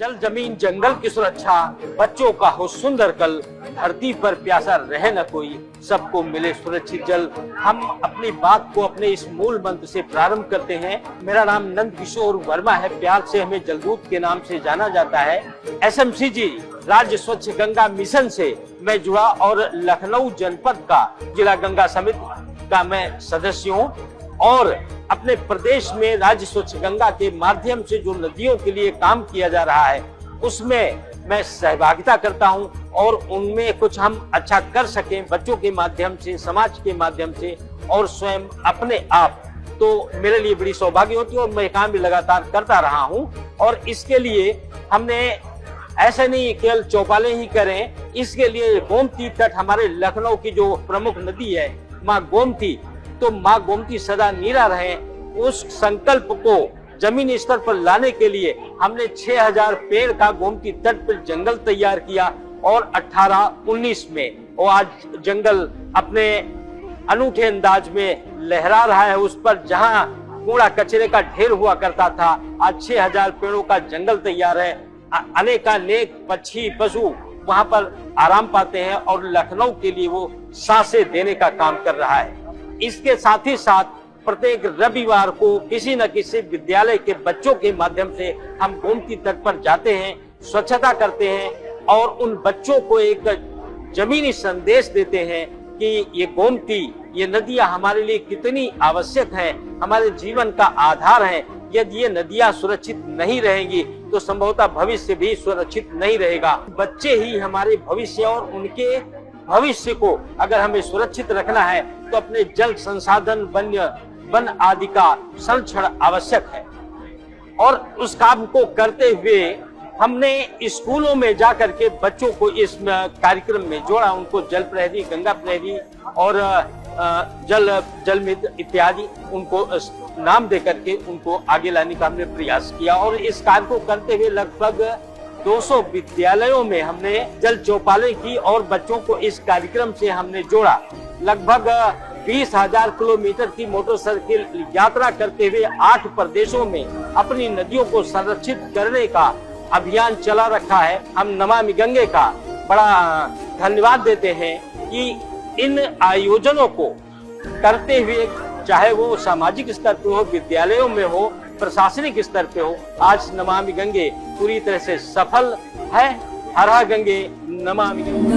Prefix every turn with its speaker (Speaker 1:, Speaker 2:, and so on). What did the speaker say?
Speaker 1: जल जमीन जंगल की सुरक्षा, बच्चों का हो सुंदर कल, धरती पर प्यासा रहे न कोई, सबको मिले सुरक्षित जल। हम अपनी बात को अपने इस मूल मंत्र से प्रारंभ करते हैं। मेरा नाम नंद किशोर वर्मा है, प्यार से हमें जलदूत के नाम से जाना जाता है। SMCG राज्य स्वच्छ गंगा मिशन से मैं जुड़ा और लखनऊ जनपद का जिला गंगा समिति का मैं सदस्य हूँ और अपने प्रदेश में राज्य स्वच्छ गंगा के माध्यम से जो नदियों के लिए काम किया जा रहा है उसमें मैं सहभागिता करता हूं और उनमें कुछ हम अच्छा कर सकें बच्चों के माध्यम से, समाज के माध्यम से और स्वयं अपने आप, तो मेरे लिए बड़ी सौभाग्य होती है और मैं काम भी लगातार करता रहा हूं। और इसके लिए हमने ऐसे नहीं केवल चौपाले ही करें, इसके लिए गोमती तट हमारे लखनऊ की जो प्रमुख नदी है माँ गोमती, तो माँ गोमती सदा नीरा रहे, उस संकल्प को जमीनी स्तर पर लाने के लिए हमने 6000 पेड़ का गोमती तट पर जंगल तैयार किया और 18-19 में वो आज जंगल अपने अनूठे अंदाज में लहरा रहा है। उस पर जहां कूड़ा कचरे का ढेर हुआ करता था, आज 6000 पेड़ों का जंगल तैयार है। अनेकानेक पक्षी पशु वहां पर आराम पाते हैं और लखनऊ के लिए वो सांसें देने का काम कर रहा है। इसके साथ ही साथ प्रत्येक रविवार को किसी न किसी विद्यालय के बच्चों के माध्यम से हम गोमती तट पर जाते हैं, स्वच्छता करते हैं और उन बच्चों को एक जमीनी संदेश देते हैं कि ये गोमती, ये नदियां हमारे लिए कितनी आवश्यक हैं, हमारे जीवन का आधार है। यदि ये नदियां सुरक्षित नहीं रहेंगी तो संभवतः भविष्य भी सुरक्षित नहीं रहेगा। बच्चे ही हमारे भविष्य और उनके भविष्य को अगर हमें सुरक्षित रखना है तो अपने जल संसाधन, वन आदि का संरक्षण आवश्यक है। और उस काम को करते हुए हमने स्कूलों में जाकर के बच्चों को इस कार्यक्रम में जोड़ा, उनको जल प्रहरी, गंगा प्रहरी और जल मित्र इत्यादि उनको नाम दे करके उनको आगे लाने का हमने प्रयास किया। और इस कार्य को करते हुए लगभग 200 विद्यालयों में हमने जल चौपालें की और बच्चों को इस कार्यक्रम से हमने जोड़ा। लगभग 20,000 किलोमीटर की मोटरसाइकिल यात्रा करते हुए 8 प्रदेशों में अपनी नदियों को संरक्षित करने का अभियान चला रखा है। हम नमामि गंगे का बड़ा धन्यवाद देते हैं कि इन आयोजनों को करते हुए, चाहे वो सामाजिक स्तर पे हो, विद्यालयों में हो, प्रशासनिक स्तर पे हो, आज नमामि गंगे पूरी तरह से सफल है। हर हर गंगे, नमामि गंगे।